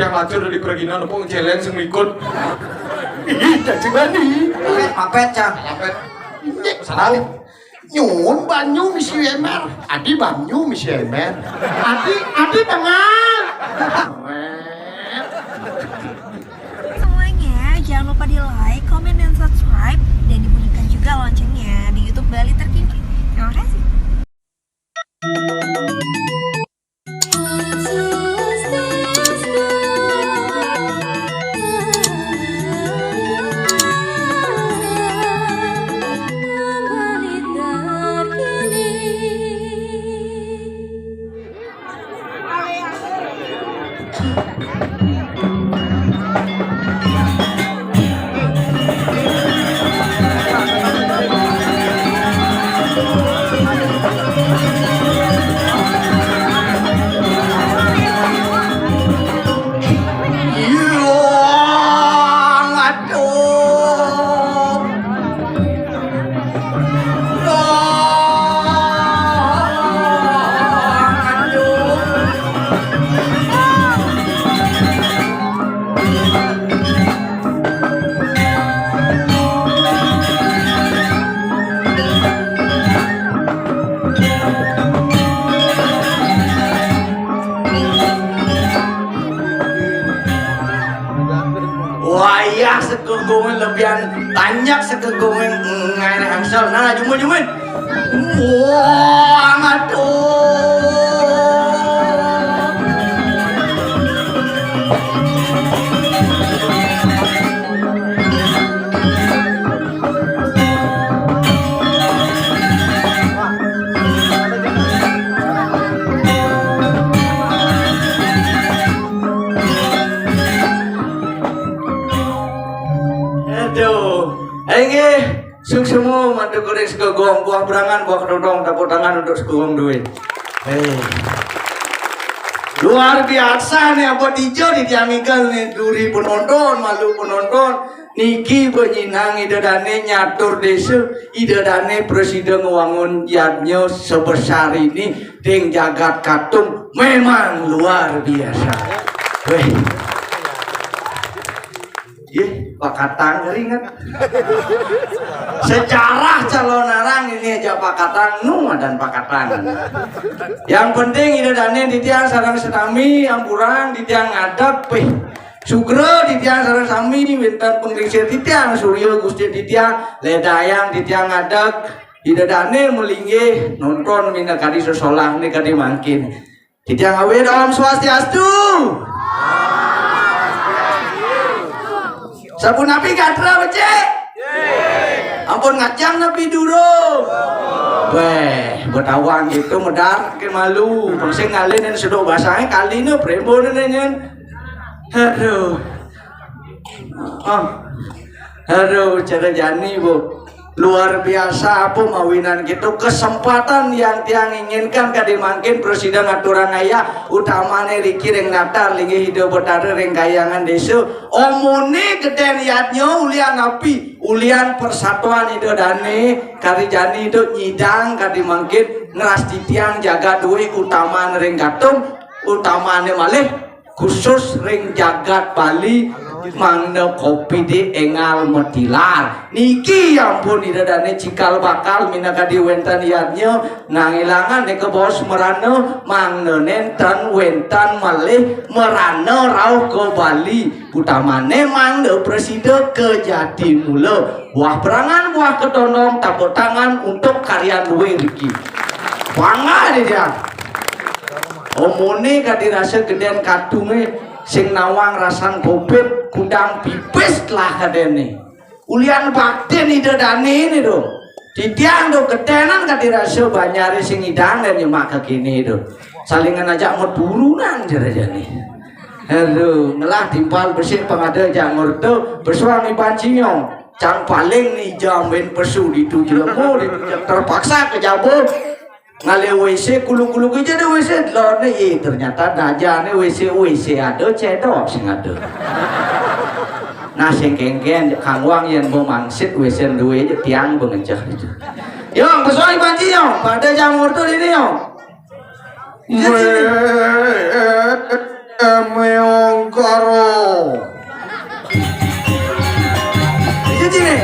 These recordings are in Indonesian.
tiang lacur dari keraginan pun celen sing ikut. Ih, cacing bani. Mapet cang. Mapet. Sanali. Nyun banyu misi emer. Adi banyu misi emer. Adi tengah. Semuanya jangan lupa di like, comment, dan subscribe dan dibunyikan juga loncengnya di YouTube Bali Terkini. Terima kasih. Wayah sekegungan lebihan tanyak sekegungan ngai hangsel. Nah, jumun. Wah, aduh. Suksemu mantu goreng segogong buah berangan buah kedodong tepuk tangan untuk segogong duit. Luar biasa nih apa dijo di tiamikel nih duri penonton malu penonton niki penyinang idadane nyatur desa idadane presiden wangun yadnya sebesar ini deng jagat katung memang luar biasa. Pak Katang keringat. Sejarah calon orang ini aja Pak Katang dan Pak Katang. Yang penting ide dane di tiang sarang senami ampuran di tiang ngadap Sugro di tiang sarang sami winten pengrisir di tiang Suryo Gusti di tiang ledayang di tiang ngadap ide dane melingge nonton mina kadi sesolah nih kadi mangkin di tiang awe dalam swastiastu. Sabun api gatra becek. Ampun ngajang napi durung. Weh, betawang gitu medar ke malu. Bangsa ngalin dan sudah basahnya kali ini prebo nenyen. Aduh. Aduh, cara jani bu. Luar biasa apa mawinan gitu kesempatan yang tiang inginkan kadi mangkin presiden aturan ayah utamane riki reng natar lingi hidup betare reng kayangan desa omone geden yatnya ulian api ulian persatuan itu dane kari jani itu nyidang kadi mangkin ngeras di tiang jaga duit utaman reng gatung utamane malih khusus ring jagat Bali mangna kopi di engal metilar niki ampun idadane cikal bakal minaka diwentan iadnya ngangilangan deke bos merano mangna nenten wentan malih merano rauh ke Bali utamane mangna presiden ke Jatimula buah berangan buah ketondong tepuk tangan untuk karya duwe riki bangga dia omone kadirasa gedean katunge sing nawang rasan bobet kundang pipis lah kadene ulian bakten idadane ini do didiang do gedenan kadirasa banyare sing idang dan nyemak kekini do salingan aja mau turunan jarajane aduh ngelah timpal bersih pengada jangur do bersuami pancinyong cang paling nih jamin pesu itu jelemu terpaksa kejabut ngale WC kulu-kulu aja ada WC lone ternyata dajane WC ada cedok sing ada nah sing kengken Kang Wang yang mau mangsit WC duwe tiang bengecah itu yong pesuai panci yong pada jamur tuh ini yong meong karo. Iya Cine.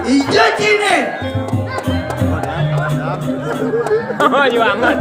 Iya Cine. Oh, iya banget.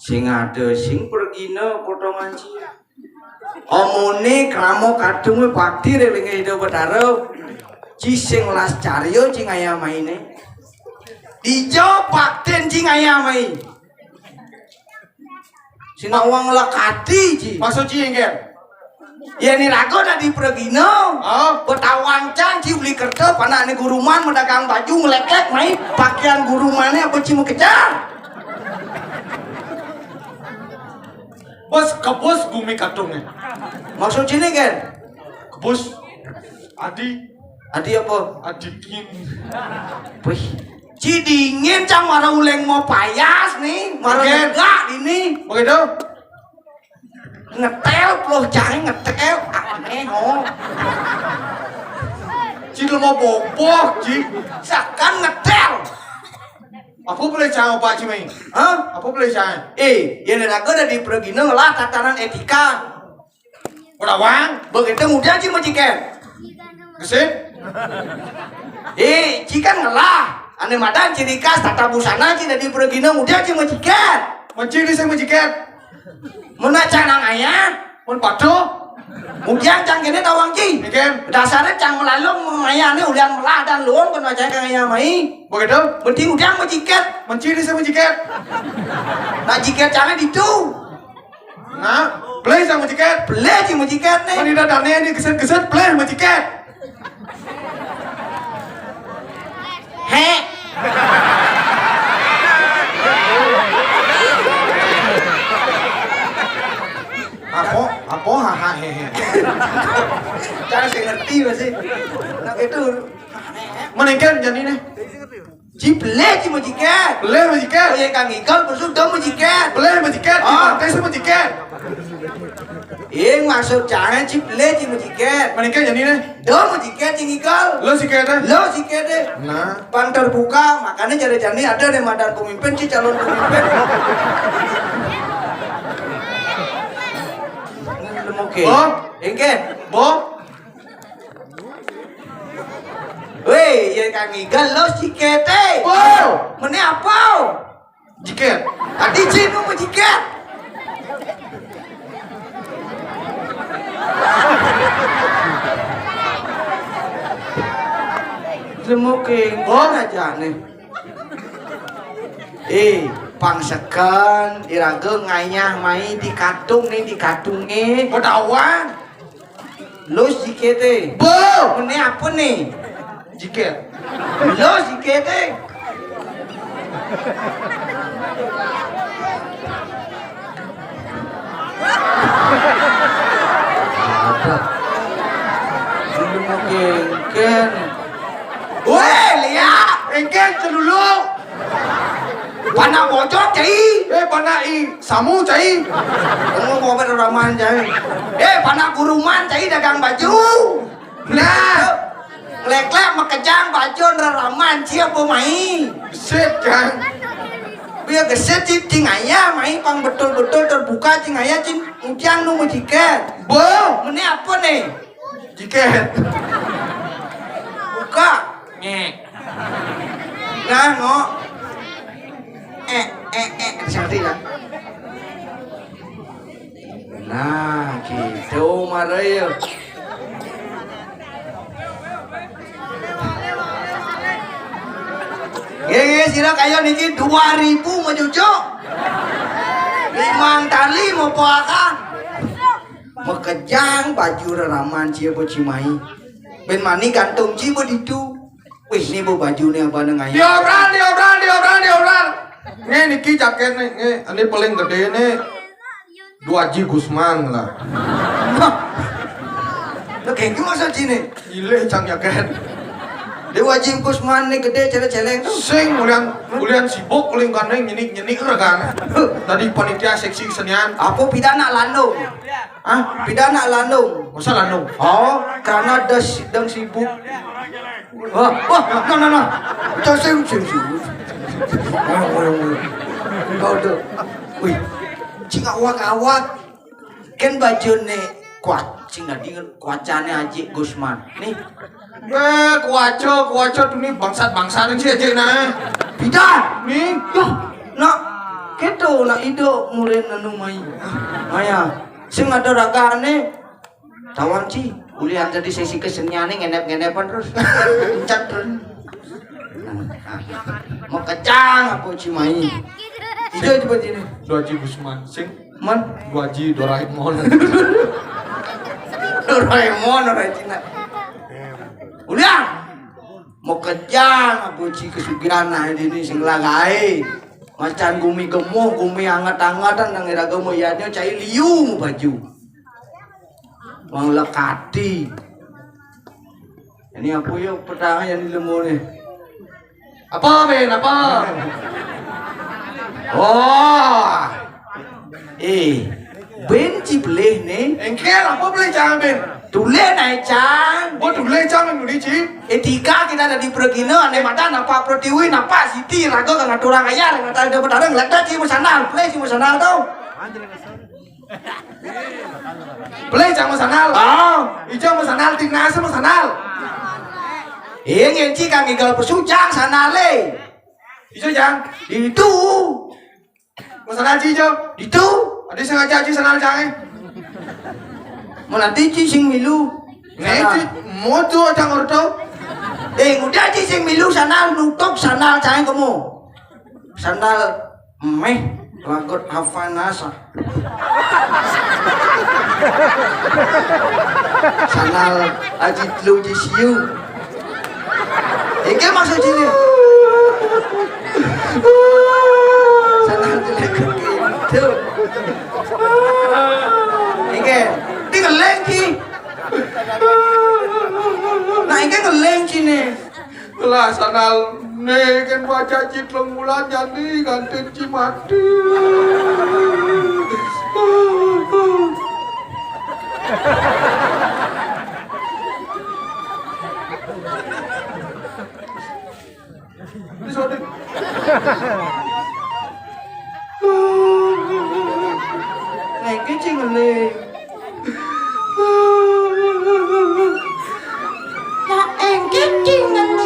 Sing ada sing pergina potongan cia. Omone kramo kadung bakti relinge hidup bedaro. Ci sing las caryo cing aya maine. Dijo bakten cing aya mai. Sinawang lekati ci. Maksud Ci engke? Ya ni rago dah di pergina. Oh, Betawang can ci beli kerja panane guruman medagang baju ngelek-lek mai pakaian gurumannya apa ci mau kejar. bos kebos bumi kadungnya. Maksud sini kan? Kebos Adi Adi apa? Adikin. Wih, ci dingin cang marah uleng mau payas nih, marah Oke. enggak ini. Begitu? Ngetel loh cang ngetel aneh oh. Ci lu mau boboh, Ci. Sakan ngetel. Apa boleh cang apa Ci mai? Hah? Apa boleh cang? Ya neraga udah di pergina ngelah tatanan etika. Udah wang? Begitu mudah ci majikan. Gesit? Ci kan ngelah. Ane madan ciri khas tata busana ci dari pergina mudah ci majikan. Menciri saya majikan. Mena canang ayah. Mun pado. Mudian cang kene tawang ci. Ikan. Dasarnya cang melalung mayane ulian melah dan luon kan wajah kang ayah mai. Begitu? Penting udah majikan. Menciri saya majikan. Nah jika cangan itu. Nah, play sama majikan. Beli ci majikan nih. Kan tidak dane ini geset-geset play majikan. He. Apa haha hehe. Cara saya ngerti masih. Nah itu. Meningkan jadi nih. Ci beli ci majikan. Play majikan. Oh ya kang ikal bersudah majikan. Play majikan. Ah. Play sama majikan. Maksud jangan ci beli ci majikan. Meningkan jadi nih. Do majikan ci ikal. Lo sih kayaknya. Lo sih kede. Nah. Pang terbuka makanya jari-jari ada nih madan pemimpin ci calon pemimpin. Oke. Bob. Engke. Bob. Weh, ya kang igal lo jiket Mene apa? Jiket. Tadi cinu mau jiket. Semuking aja nih. Pangsekan iraga ngayah mai di katung nih di katungnya. Pedawan. Lo jiket Mene apa nih? Jiket. Lo jiket Semuking Weh, lihat. Engken celulu. Panah bocor cai. Panah samu cai. Kamu mau berraman cai. Panah kuruman cai dagang baju. Nah, Lek-lek makejang baju raraman siapa mai. set kan. Biar keset cing ayah mai pang betul-betul terbuka cing ayah cing ujian nu jiket. Mene apa nih? Jiket. Buka. Nah, ngok. Seperti ya. Nah, gitu Mario. Sira kayak niki 2000 mau cucuk. Limang tali mau poakan. Mekejang baju raraman siapa cimai. Ben mani gantung cibo ditu. Wih, ini bu baju nih apa nengay? Diobral. Nih niki jaket nih, ini paling gede nih. 2G Gusman lah. Lo kayak gimana sini? Ile cang jaket. Dewa Jim Kusman nih gede celeng-celeng tuh. Sing ulian sibuk paling kaneng nyenik rekan. Tadi panitia seksi kesenian. Apa pidana landung? Pidana landung. Masa landung? Oh, karena ada sedang sibuk. Nah. Coseng sibuk. Kau tuh. Wih, cing awak. Kan baju nih kuat. Cing nadi kuacane Haji Gusman. Nih. Kuaco tuh nih bangsat sih aja nah. Bidan. Nih, Nak, keto nak ido mulai nanu mai. Maya, sing ada ragane. Tawan ci, ulian jadi sesi kesenian nih ngenep-ngenepan terus. Encat terus. Mau kecang apa ci mai. Ijo coba sini. 2G Gusman. Sing Man, 2G Doraemon. Doraemon orang Cina. Ulian. Mau kejang apa ci kesugihan ini sing lagai. Macan gumi gemuh, gumi anget-angetan nang ira gemuh ianya cai liu baju. Wang lekati. Ini apa ya petang yang dilemu nih? Apa men? Apa? Oh. Benci beleh nih. Engkel apa boleh jangan ben? Tule naik cang. Oh tuh boleh jangan nu dici. Etika kita ada di Pergino, ane mata napa Protiwi, napa Siti, rago kang aturang ayar, ngata ada betareng, lekta ci musanal, play ci musanal tau. Boleh jangan musanal. Oh, Ijo musanal timnas musanal. ngin ci kang igal pesujang sanale. Ijo jang. Itu, Musanal ci ijo. itu. Adi sengaja ci sanal jangan. Menanti ci sing milu. Nih mau tuh jangan ordo. Udah ci sing milu sanal nutup sanal jangan kamu. Sanal meh lagot hafanasa. Sanal aji telu ci siu. Iki maksud sini. Sanal jelek gitu. Iki ngeleng ci. Nah ini ngeleng ci nih. Lah sanal nih kan baca citlong bulan jadi ganti ci mati. Disodin. Nah ini ci ngeleng. Nah engke ci ngeleng.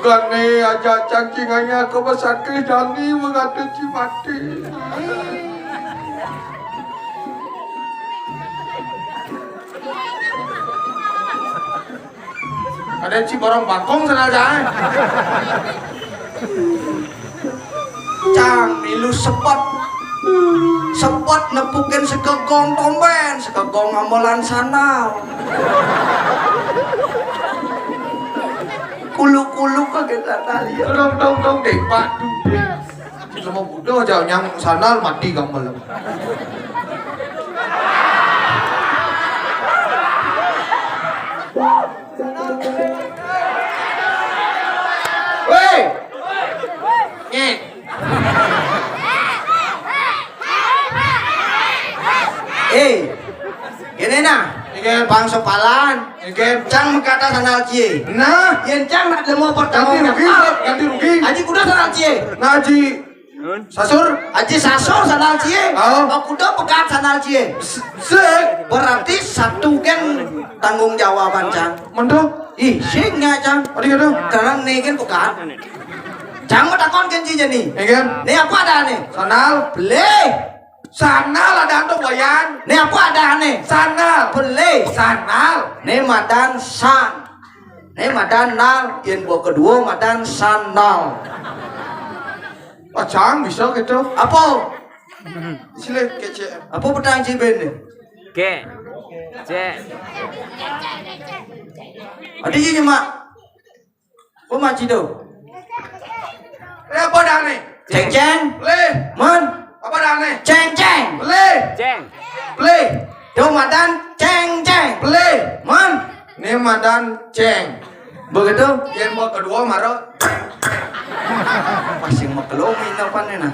Bugane aja cangkingannya ke besake jani mengate cimati. Ada ci barang bangkong sana aja. Cang milu sepot nepukin sekegong tomben sekegong amolan sanal kulu-kulu kaget tali Dong deh pak deh. Sama budo aja yang sanal mati gamal. Woi. Nyet. Gini nah, Igen. bang sopalan, Igen. cang mengkata sanal cie. Nah, Yen cang nak demo ganti pertama rugi, ganti rugi. Aji kuda sanal cie. Naji Sasur. Aji sasor sanal cie. Oh. Kuda pekat sanal cie. Sek. Berarti satu kan tanggung jawaban cang. Mendok. Ih, singnya cang. Adi kado. Karena nih kan pekat. Cang mau takon kan cie nih. Igen. Nih apa ada nih? Sanal. Beli. Sanal ada untuk wayan. Nih apa ada nih? Sanal. Beli. Sanal. Nih madan san. Nih madan nal. Yang buah kedua madan sanal. Pacang bisa gitu. Apa? Sile kece. Apa petang ciben nih? Ke. Cek. Ada je mak. Apa maci tu? Apa dah nih? Ceng ceng. Le. Man. Apa dah nih? Ceng ceng. Le. Ceng. Play. Tu madan ceng ceng. Play. Man. Ini madan ceng. Begitu? Yang mau kedua marah. Masih makelomi apa nih nah?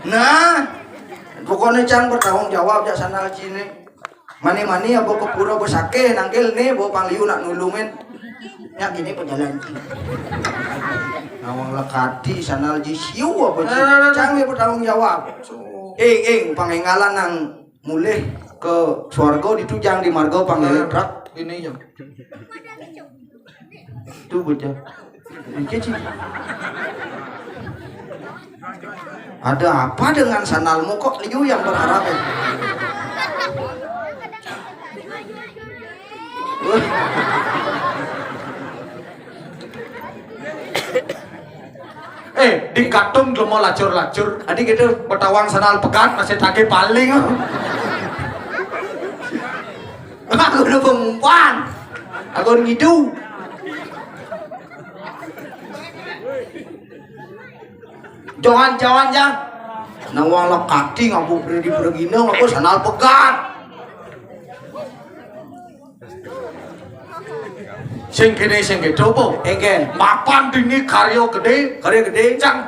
Nah. Pokoknya cang bertanggung jawab jak sanal cini. Mani-mani apa kepura besake nanggil nih bawa pangliu nak nulungin. Ya gini pejalan. Nawang lekati sanal ji siu apa ji. Cang dia bertanggung jawab. Pangengalan nang mulih ke swarga ditujang di marga panggil truk. Ini jam. Itu bocah. Kecil. Ada apa dengan sanalmu kok liu yang berharap ya? Di katung belum mau lacur-lacur. Adik gitu. Petawang sanal pekat masih take paling. Aku udah pengumpan. Aku udah ngidu. Jangan jang. Nawang lekati ngaku pergi-pergi ngaku sanal pekat. Sing kene sing gitu po. Egen. Mapan dini karyo gede. Karya gede. Cang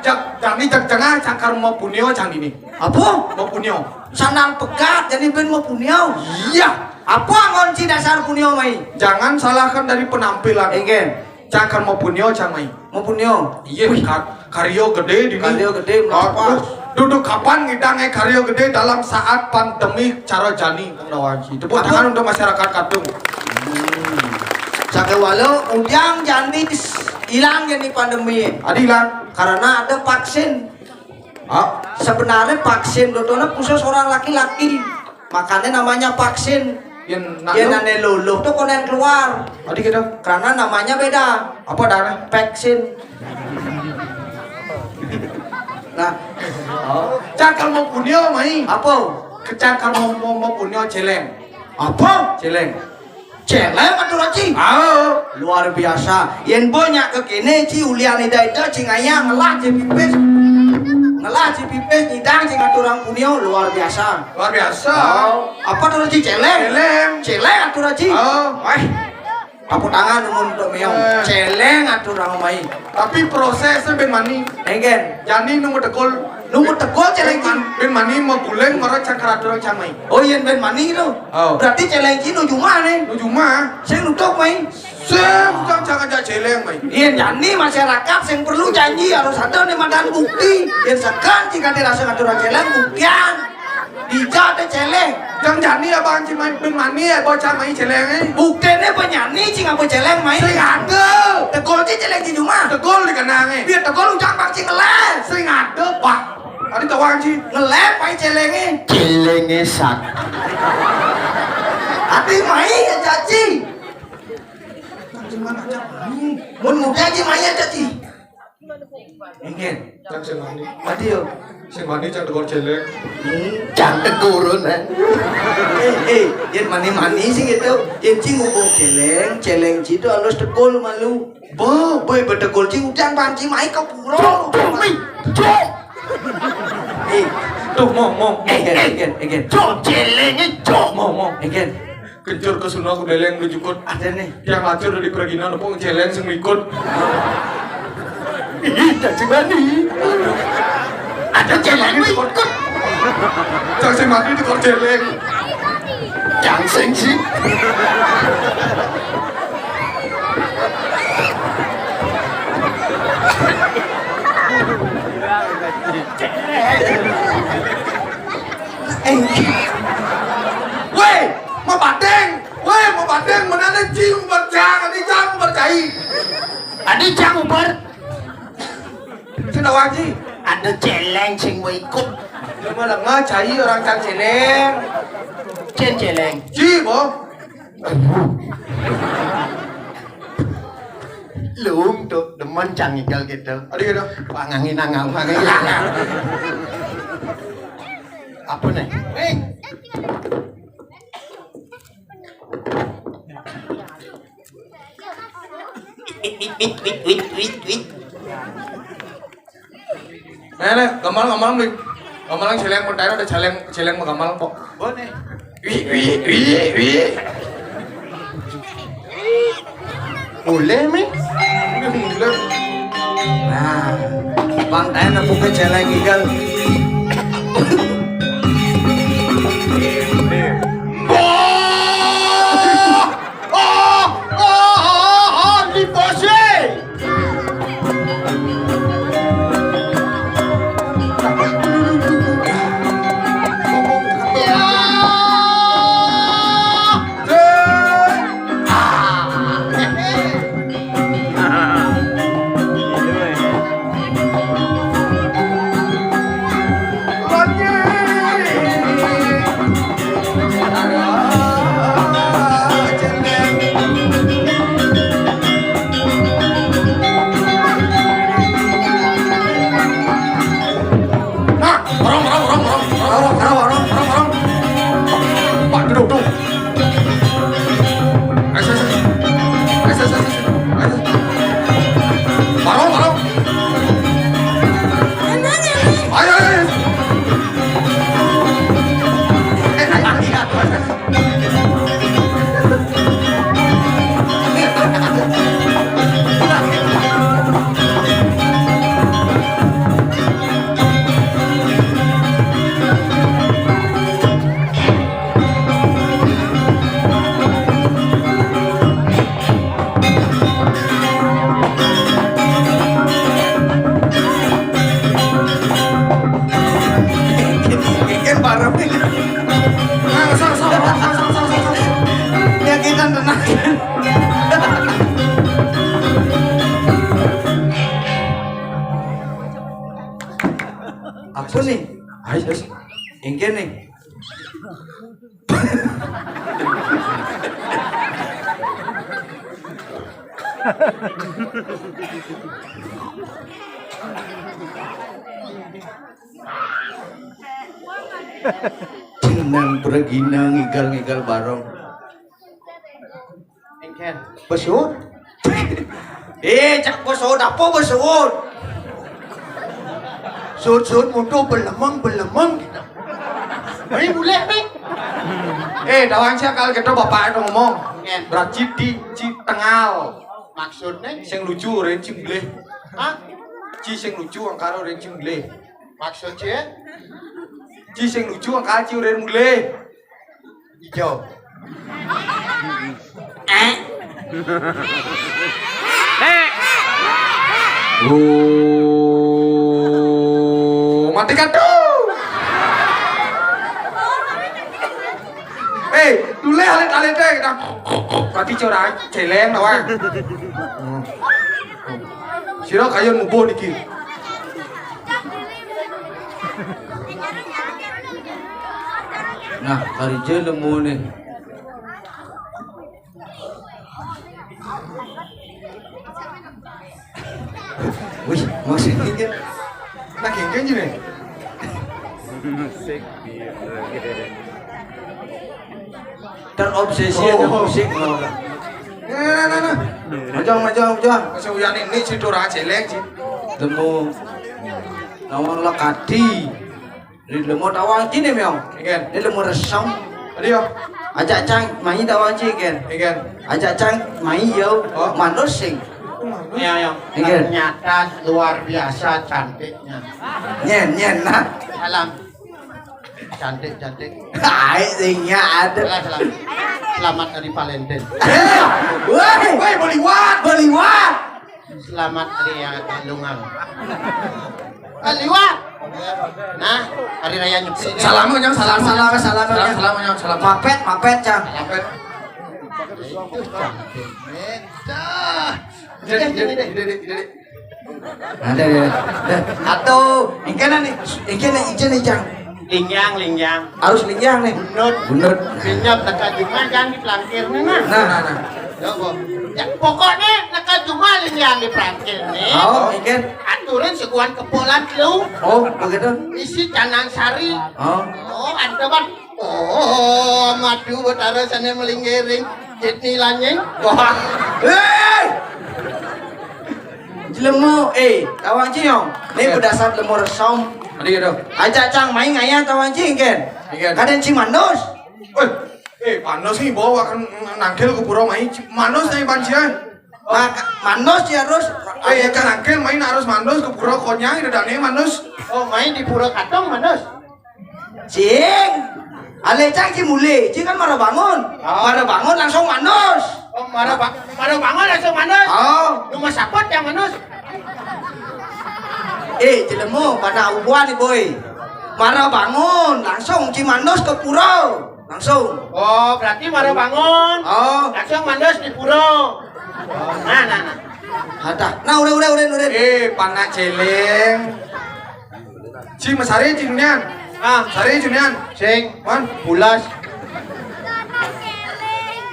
ini cang cangkar mau punio cang ini. Apa? Mau punio. Sanal pekat jadi ben mau punyau. Iya. Apa ngonci dasar punyau mai? Jangan salahkan dari penampilan. Egen. Cangkar mau punio cang mai. Mau punyau. Iya, karyo gede dini. Karya gede melapas. Duduk kapan ngidangnya karyo gede dalam saat pandemi cara jani pengawaji. Tepuk Apa? tangan untuk masyarakat Katung. Sake walau ujang jani hilang jadi pandemi. Adilan. Karena ada vaksin. Ah, Sebenarnya vaksin dotona khusus orang laki-laki. Makanya namanya vaksin. yang Dia nak nane luluh tuh konen keluar. Adi gitu. Karena namanya beda. Apa dana? Vaksin. Nah, Cangkar mau punio mai. apa? Kecangkar mau punio celeng. Apa? Celeng. Celeng atuh Ci. Ah. Luar biasa. Yen banyak ke kene Ci ulian ida itu cing aya ngelah ci pipis. Ngelah ci pipis nyidang cing aturang punio luar biasa. Luar biasa. Apa tuh Ci celeng? Celeng. Celeng atuh Ci. Oh. Apa tangan untuk meong. Celeng aturang mai. Tapi prosesnya ben mani. Enggen. Jani nunggu tekol. Nunggu tegol celeng Ci. Ben mani mau buleng marah cangkar aturang camai. Oh yen ben mani itu. Oh. Berarti celeng Ci nuju mana? Nuju mah. Sing nutuk mai. Jangan aja celeng mai. Yen jani masyarakat yang perlu janji harus ada nih madan bukti. Yen sekan jika dirasa aturan celeng buktian. Dija teh celeng. Jangan jani abang cing mai ben mani ya bocah mai celeng. Buktinya penyanyi cing apa celeng mai. Sing ada. Tegol ci celeng di rumah. Tegol di kanange. Biar tegol ucap bang cing ngelep. Sing ngadep, Pak. Adi tawang sih. Ngelep aja celengnya. Celenge sak. Adi mai ya caci. Mun muda aja mai ya caci. Ingin. Cang sing mani. Adi yo. Sing mani cang tegol celeng. Cang tegurun Yen mani sih gitu. Yen cing ngomong celeng citu halus tegol malu. Boy betegol cing udang panci mai ke puro. Tuh mong. Egen. Cok celenge cok. Mong. Egen. Kencur ke sunah ke beleng ngejukut. Ada nih. Yang lacur dari keraginan apa celeng sing ngikut. Ih, cacing mani. Ada celeng ikut. Cang sing mani tegol celeng. Cang sing sih. Weh, mau badeng, mana cing berjang, ini cang bercai. Ada cang ubar. Sing tawang sih. Ada celeng sing mau ikut. Cuma dengar cai orang cang celeng. Celeng. Ji, boh. Lung tuh demen cang igal gitu. Adi gitu. Pangangin nangal. Apa nih? Nene, gamal nih. Gamal celeng pun ada celeng gamal kok. Boleh. Wih. Boleh mi? Nah, bang tayo na po ka celeng igal. Di pose. Pak, duduk. Ayo. Barong. Ayo. Ikan barang nih. Nyakitan tenang. Apa nih? Ayo. Ingin nih. Jenang perginang ngigal barong. Engken. Besut. Cak besut apa besut? Sud mutu belemeng gitu. Ini boleh mi? Dawang siya kalau kita bapak itu ngomong. Ngen. Berarti di Tengal. Maksudnya? Sing lucu rencing bleh. Hah? Ci sing lucu angkara rencing bleh. Maksudnya? Ci sing lucu angkara ci ren mulai. Hijau. Mati tuh. Tule alit-alit deh kita. Berarti curang celeng doang. Sira kaya mubuh niki. Nah, karija lemu nih. Wih, maksudnya kan Nah geng-geng gini. Musik terobsesi ada musik loh. Nah. Majang. Masa uyan ini si Dora jelek sih. Temu nawang lakati. Di lemu tawang cini meong. Igen. Di lemu resam. Tadi yo. Ajak cang mai tawang cini kan. Igen. Ajak cang mai yo. Oh. Manus sing. Ya. Igen. Ternyata luar biasa cantiknya. Nyen nah. Salam. Cantik. Hai singnya ada. Selamat Hari Valentine. Woi, boliwat. Selamat Hari Kandungan. Liwat. Nah, hari raya Nyepi. Salam. Salam. Mapet cang. Apet. Itu cantik. Jadi. Ada. Atau ingkana nih cang. Lingyang. Harus linjang nih. Bunut. Pinyap teka Juma jangan diplangkir nih nah. Nah. Ya, pokoknya naka Juma lingyang diplangkir nih. Oh, ingin. Aturin seguan kepolan lu. Oh, begitu. Isi canang sari. Oh. Oh, ada bang. Oh, madu betara sana melinggiring. Jitni lanyeng. Wah. Hei! Jelemu, tawang ciong. Ini berdasar lemu resong. Tadi gitu. Ajak cang main ngaya tawang cing kan. Ingin. Kaden cing manus. Panos nih bawa kan nangkel ke pura main manos nih pancian. Manus ya harus. Kan nangkel main harus manos ke pura konyang ada dane manos. Oh, main di Pura Katong manus. Cing. Ale cang cing mule. Cing kan marah bangun. Marah bangun langsung manus. Oh, marah bangun langsung manus. Oh. Rumah sapot yang manus. Jelemu pada ubuan nih boy. Marah bangun langsung cing manus ke pura. Langsung. Oh, berarti marah bangun. Oh. Langsung manus di Pura. Nah. Ada. Nah, udah. Panak celeng. Cing masari cingnian. Sari cingnian. Sing, Man, pulas.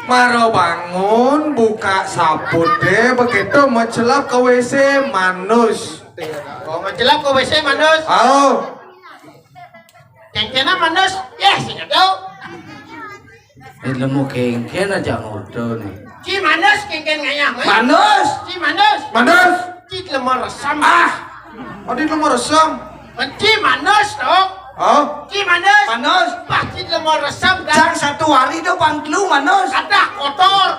maro bangun buka saput deh begitu mencelap ke WC manus. Oh, mencelap ke WC manus. Oh, Kengkena manus. Yes, ingat tau. Lemu kengken aja ngodo nih. Ci manus kengken ngayah. Manus. Ci manus. manus. Ci lemah resam. Adi lu mau resam. Ci manus dong. Oh, Ci manus. Manus. Pasti lemah resam Cang dan satu hari itu pangklu manus. ada kotor.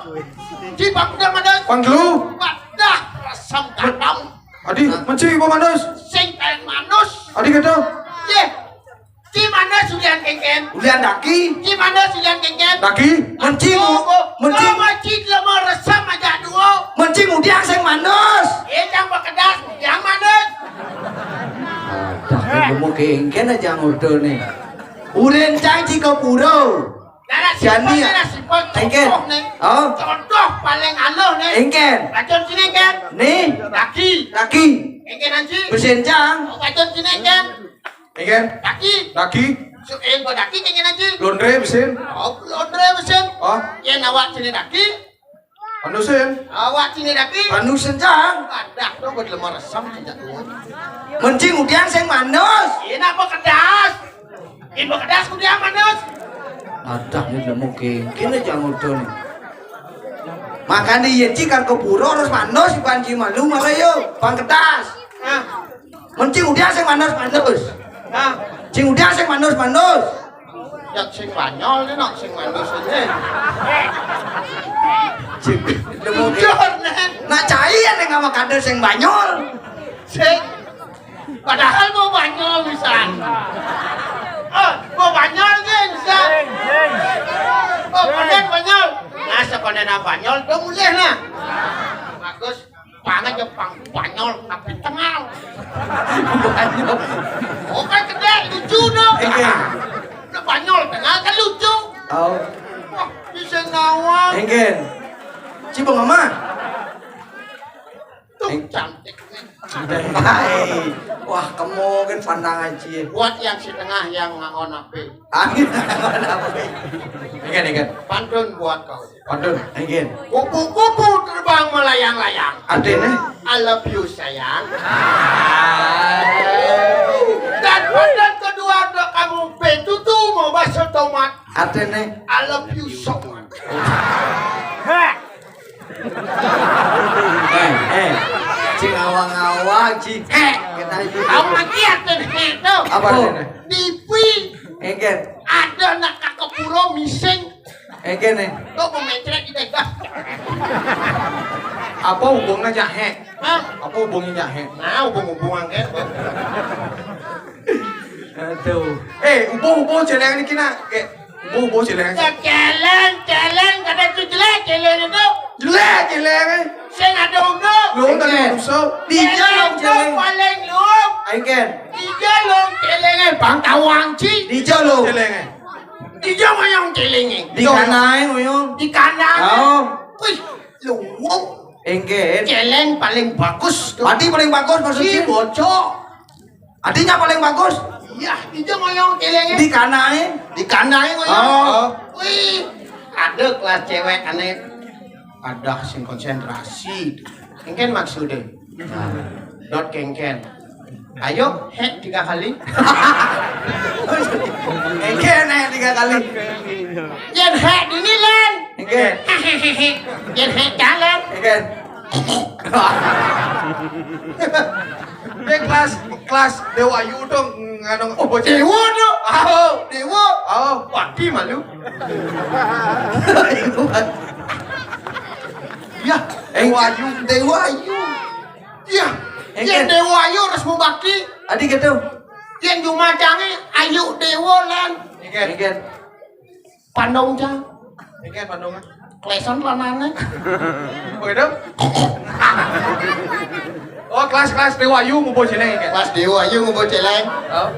Ci bangda manus. panglu. Ada resam kadang. Adi mencing apa manus? Sing kain manus. Adi gitu. Ye. Ci manus sulian kengken. Ulian daki. Ci manus sulian kengken. Daki. Mencing. Mencing. Ci lemah resam aja dua. Mencing udiang sing manus. Yang bekedas, yang manus. Lemu kengken aja ngodo nih. Ulen cang ciko puro. Nara Jani sipon, ya? nara sipon. Engken. Contoh nih. Oh. Contoh paling aluh nih. Engken. Racun sini kan. Nih. Daki. Daki. Engken anji. Mesin cang. Racun sini kan. Igen. Daki. Daki. Gua daki engken anji. Londre mesin. Oh, londre mesin. Oh, Yang awak sini daki. panusin. Awak sini daki. Panusen cang. Ada tuh buat lemah resam tidak tuh. Mencing udiang sing manus. Ini apa kedas? Ini bekedas kudia manus. Ada nih lemu kengken aja ngodo nih. Makan di yenci kan ke puro harus manus bukan cimalu malah yo pangketas. Nah, Mencing udiang sing manus. nah. Cing udiang sing manus. Yang sing banyol nih nak sing manus ini. Cing lemu Jujur nih. nak cai ya ning sama kader sing banyol. Sing. Padahal mau banyol bisa. Oh, mau banyol kan bisa. Oh, konen banyol. Nah, sekonen banyol dong mulai lah. Bagus. Pangan Jepang banyol tapi tengal. Oh kan gede lucu dong. Nah, banyol tengal kan lucu. Oh, Wah, bisa ngawang. engken. Cibong mama. Tuh cantik. Hai. Wah, kamu kan pandang aja. Buat yang setengah yang ngaon ape. Angin apa? Ingat. Pantun buat kau. Pantun. Angin. Kupu-kupu terbang melayang-layang. Adene. I love you sayang. Dan badan kedua untuk kamu betutu mau bakso tomat. Adene. I love you so much. Cing awang-awang cing. Kita itu. Kamu lagi ada itu. Apa adene? Tipi Engken. ada nak kakepuro mising. Engken nih. Kau mau mencret kita dah. Apa hubungnya jahe? Hah? Apa hubungnya jahe? Nah, hubung-hubungan kan. Aduh. Hubung celeng ini kena. Hubung celeng. Jalan kada tu jelek jalan itu. Jelek celeng. Saya ada undang. Lu kan usah. Dijauh celeng. Paling lu. Engken. Tiga lu celengnya bang tawang ci. Dijauh lo. Celeng. Tiga mayang celengnya. Di kanan uyung. Di kanan. Oh. Wih, lu. Engken. Celeng paling bagus. tuh. Adi paling bagus Si maksudnya. bocok. Adinya paling bagus. Ya, tiga mayang celengnya. Di kanan. Di kanan mayang. Oh. Wih, ada kelas cewek aneh. Ada sing konsentrasi. Kengken maksudnya. Dot kengken. Ayo, hek 3 kali. Engken 3 kali. Yen hek ini lan. Engken. Yen hek jalan. Engken. Kelas Dewa Ayu dong nganong opo celeng. Dewa do. Oh. Dewa. Oh. Wadi malu. Ya, Dewa Ayu. Dewa Ayu. Ya. Engken. Yen Dewa Ayu harus membakti. Adi gitu. Yen jumacange Ayu Dewa lan. Engken. Pandong jang. Ingat pandungan. Kleson lanane. Oh itu? Oh kelas Dewa Ayu mau celeng ingat. Kelas Dewa Ayu ngopo celeng. Oh.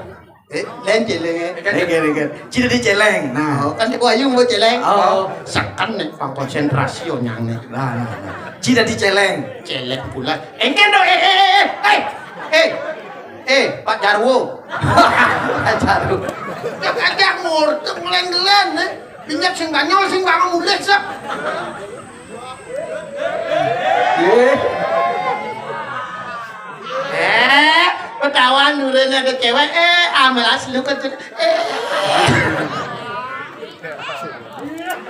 Len celenge. Engken. Cina di celeng. Nah. Oh, kan Dewa Ayu ngopo celeng. Oh. Sakan nek pang konsentrasi yo nyange. Nah. Cina di celeng. Celek pula. Engken do Pak Jarwo. Ajaru. Kakak murteng leng-leng Pinjak sing banyol sing bangun mulih sak. Ketahuan dulunya ke cewek amel asli ke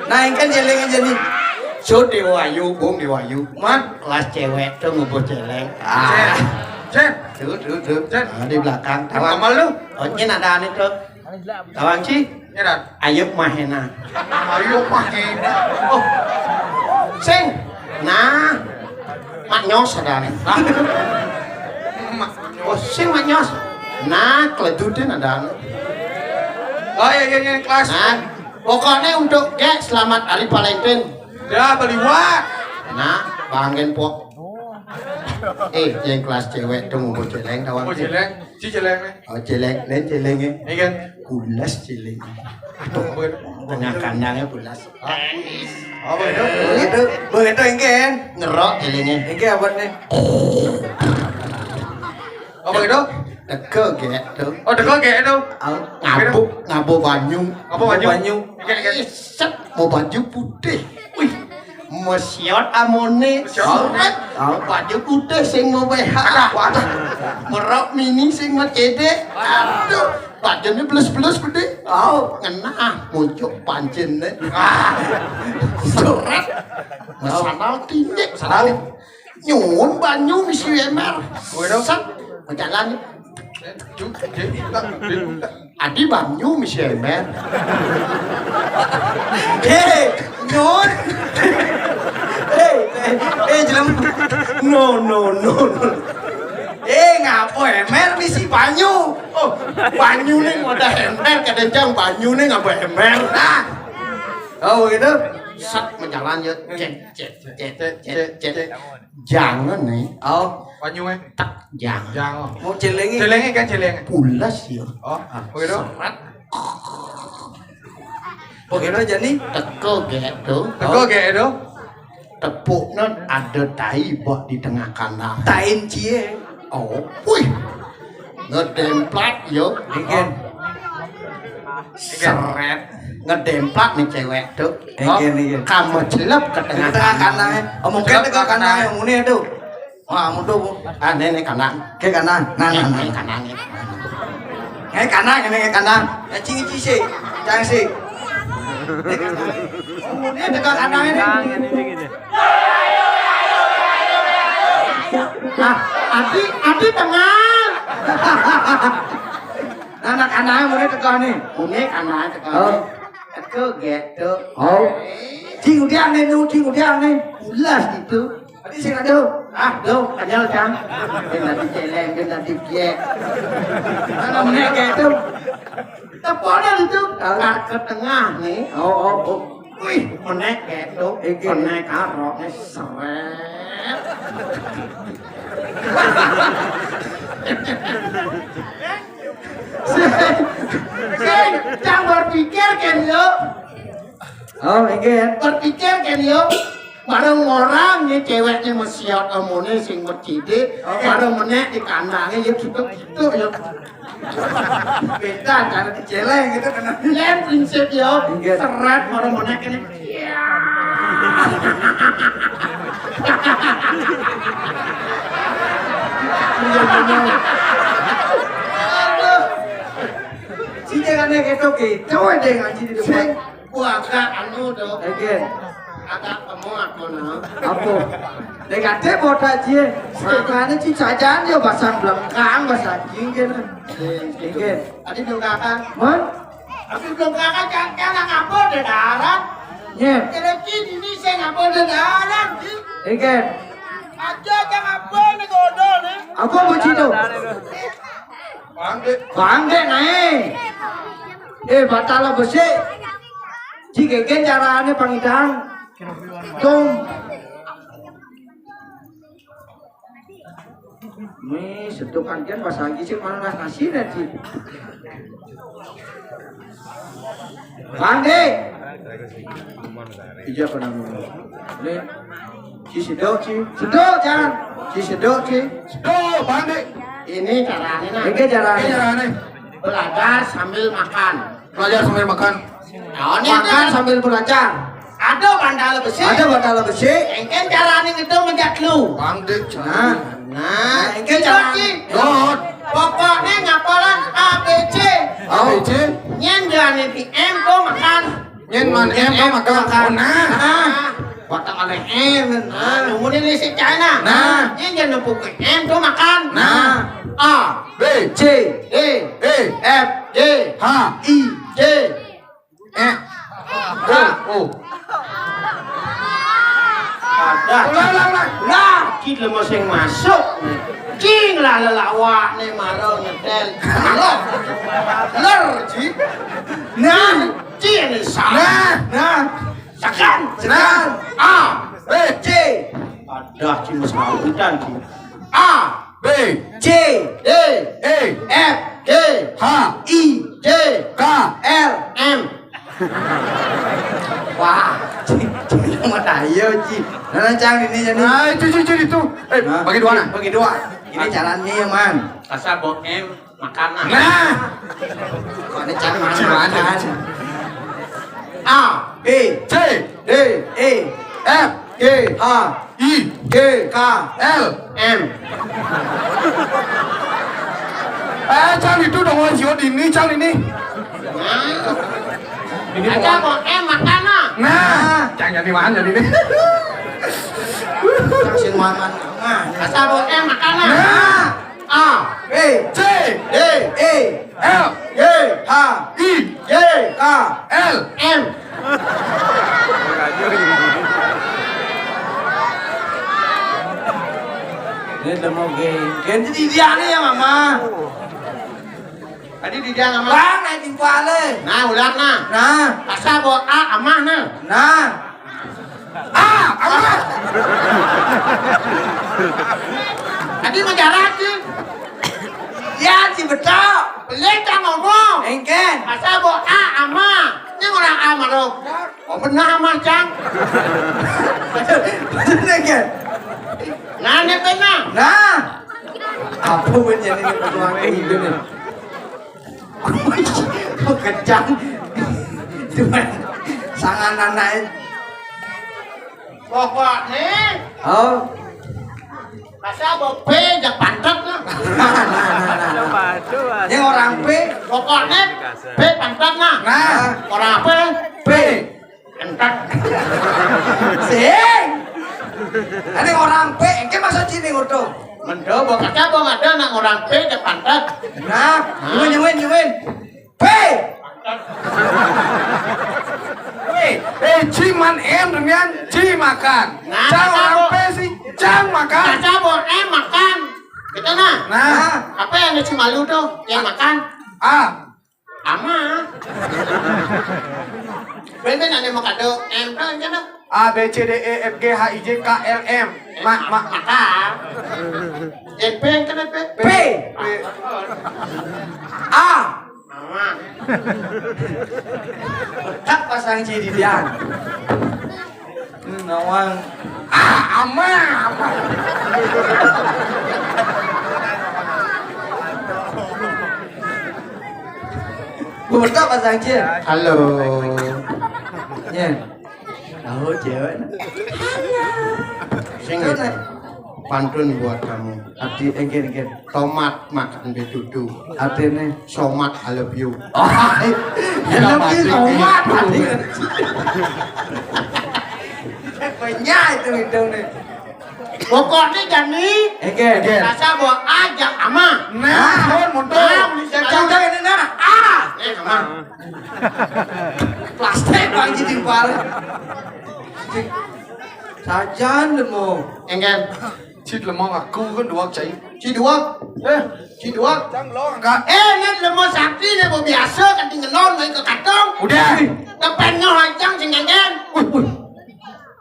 Nah, engken celeng aja nih. So Dewa Ayu, Bung Dewa Ayu. Man, kelas cewek tuh ngobrol celeng. Cek. Tuh. Cek. Di belakang. Tawang. Kamal lu. Oh, ini ada ane tuh. Tawang sih. Nyerat. Ayub Mahena. Ayu pakai. Oh. Sing. Nah. Mak Nyos ada ane. Oh, sing Mak Nyos. Nah, keledudin ada ane. Oh iya kelas. Nah, pokoknya untuk selamat Hari Valentine. Ya beliwat. Nah, banggen pok. Yang kelas cewek tuh ngobrol celeng tawang. Mau celeng. Si celeng nih. Oh, celeng, lain celengnya. Ini kan. Bulas celeng. Tengah kandangnya bulas. Oh begitu. Begitu engken. Ngerok celengnya. Engken apa nih? Oh begitu. Teke gitu. Oh deko kayak itu. Ngabuk banyu. Apa baju? Set mau baju putih. Wih, mesiot amone. Soret. Baju putih sing mau BH. Waduh. Merok mini sing macede. Aduh. Bajunya blus-blus gede. Oh, ngena muncul pancene. Soret. Masanal tindik. Sanal. Nyuwun banyu misi emer. Set. Jalan. Adi banyu misi emer. Nyon. Jelam. No. Ngapo emer misi banyu. Oh, banyu nih ada ember, kadang banyu nih nggak ember. Nah, Oh begitu. set menjalan ya, cek. Jangan nih, Oh, Banyunya. tak jangan. Jangan. mau celengi. Celengnya kan celeng. Pulas ya, Oh begitu. serat Begitu aja nih. teko gitu. Deko kayak itu. tepuknya ada tai buat di tengah kandang. Tain cie. Oh, wih, ngedemplat yo, Ikan. seret, ngedemplat nih cewek tuh. Ikan. Kamu celep ke Di tengah tengah kanan. Omong ke tengah kanan yang ini tuh. Wah, mutu. Ah, ini kanan. Ke kanan. Nah. Ini kanan. Cái khả năng cái khả năng chi sih jangan sih ini dekat khả năng ini Adi tengah. anak khả năng muốn dekat nih Ini kanan tekan. Ke gitu. oh chi của đen này đâu chi của đen này Jelas itu. đi sih ada Ah, do, kanyal cang. Dia nanti celeng, dia nanti kiek. kalau muốn kayak itu Tepoknya itu ke tengah nih. oh Wih, menek gitu. Menek karoknya seret. Sing, jangan berpikir kan yo. oh ikan Berpikir kan yo. Bareng orang nih ceweknya mesiot omone sing bercide, bareng menek di kandangnya ya gitu ya. beda cara diceleng gitu kan Lem prinsip yo, seret bareng menek ini. chi jangan kayak itu gitu aja ngaji di depan Gua agak anu tuh, ikan agak kamu aku nah. apa dengan dia bodoh aja sekarang sih saja dia pasang belakang bahasa jingin jingin Tadi belum kakak, man tapi belum kakak jangan ngapur di darat. nye Kira-kira ini saya ngapur di darat. ikan Aja jangan ngapur nih godol nih. apa begitu bangde naik batal besi jika kan caranya pangidang dong nih setukan kan bahasa lagi sih mana nasi nanti bangde iya pernah nih si sedok jangan si sedok bangde. Ini caranya nah. ini caranya Caranya Belajar sambil makan. belajar sambil makan. Nah, ini makan ada sambil belajar bandal besi. ada batal besi Engken caranya itu menjatlu. Bangde. Nah, engke caranya Dot. Pokoknya ngapalan ABC. ABC. Nyen jangan di M tuh makan. Nyen man em kau makan. Nah. Watak oleh M. Nah, numurnya di si China. Nah. Nyen jangan numpuk ke M tuh makan. Nah. A, B. C D, E. F, G, H. I, J. E. O. Ada. Ulang. Lah, kita masing masuk. King lah lelawak nih marau nyetel. Ler, Ci. Nah, Ci ini salah. Nah. Sekan. A, B. C. Ada Ci mesaudan Ci. A, B. C, D, E. F, G, H. I, J, K. L, M. wah cuma tayo Ci nah cang ini jadi Nah, itu. Bagi dua nah. bagi dua ini caranya ya man Asal bawa M makanan. Nah. ini cara Mana? makan A, B C. D E F. G H I. G K L. M. Cang itu dong siot ini, Cang ini. Ada bawa M makanan. Nah, Cang jadi mana jadi ini? cang sing makan nah Asal bawa M makanan. Nah. A, B C. D, E L. G, H I. J, K L. M. ini udah mau ganti di dia nih ya mama Tadi di dalam apa? bang naik timpale Nah, ulang nah. nah Asal bawa A amah nah. nah Tadi menjarak sih. ya si betul Pelik tak ngomong. engken Asal bawa A amah. Ini orang A marok. Oh benar amah cang. Bener kan? Nah, ini pena. Nah, apa bener ini pejuang itu nih? Oh, kencang. Cuma sangat naik. Pokoknya, Oh, masa bope jak pantat na. Coba, coba. ini orang P. Pokoknya, P pantat na. Nah, Orang apa? P. Pantat. Sing. Ini orang P. Engke masa cini utuh. Mendo, bokatnya bong ada nak orang P jak pantat. Nah, nyuwin. P. Ciman em dengan ci makan. Nah, Cang kata orang bu. P sih, cang makan. Kaca bong makan. Gitu nah. Nah, Apa yang ada Cimalu tuh? Yang makan? Ama. Ben ada makan tuh. Tuh yang mana? A B C D E F G H I J K L M. Makan. Yang P yang kena P? P. A. Ama. Tak pasang C di dia. Nawang. Ama. Betul pasang C. Halo. Ya. Tahu cewek. Sing pantun buat kamu. Arti engken. Tomat makan betutu. Artinya. Somat I love you. Lebih tomat hati. Banyak itu nih. Pokoknya jadi Engken. rasa bawa ajak ama. Nah, mundur. Jangan ini nah. A. Ama. Plastik bang jadi pal. Sajan demo. Enggan. Chít là mong aku kan dua cháy. Ci dua. Ci dua. Cang lo enggak. Net lemah sakti nih mau biasa kan tinggal non main ke kantong. Udah. Kepennya hancang sing enggan.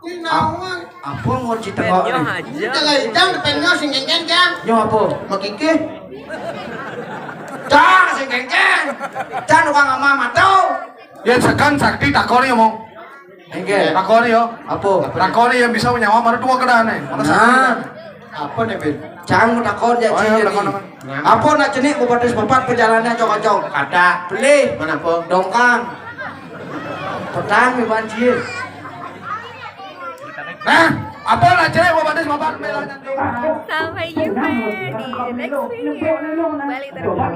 Ini nawan. Apa mau cerita Penyo kok? aja. Jangan hancang kepennya sing enggan kan. Nyo apa? Makike. Cang si kengkeng. Cang tukang ama matau. Ya sekan sakti takoni omong. Engken. Takoni yo. Apa? Takoni yang bisa menyawam ada dua kedane. Mana sakti? Nah, Apa nih Ben? cang mau takon ya Oh, ci iya, jadi. takon, takon. Apa nak cenik mau batas papat perjalanannya cocok. Ada. Beli. Mana apa? Dongkang. Petang di banjir. Nah, apa lah cewek mau batas bapak melah nanti. Sampai jumpa di next video. Bali terkini.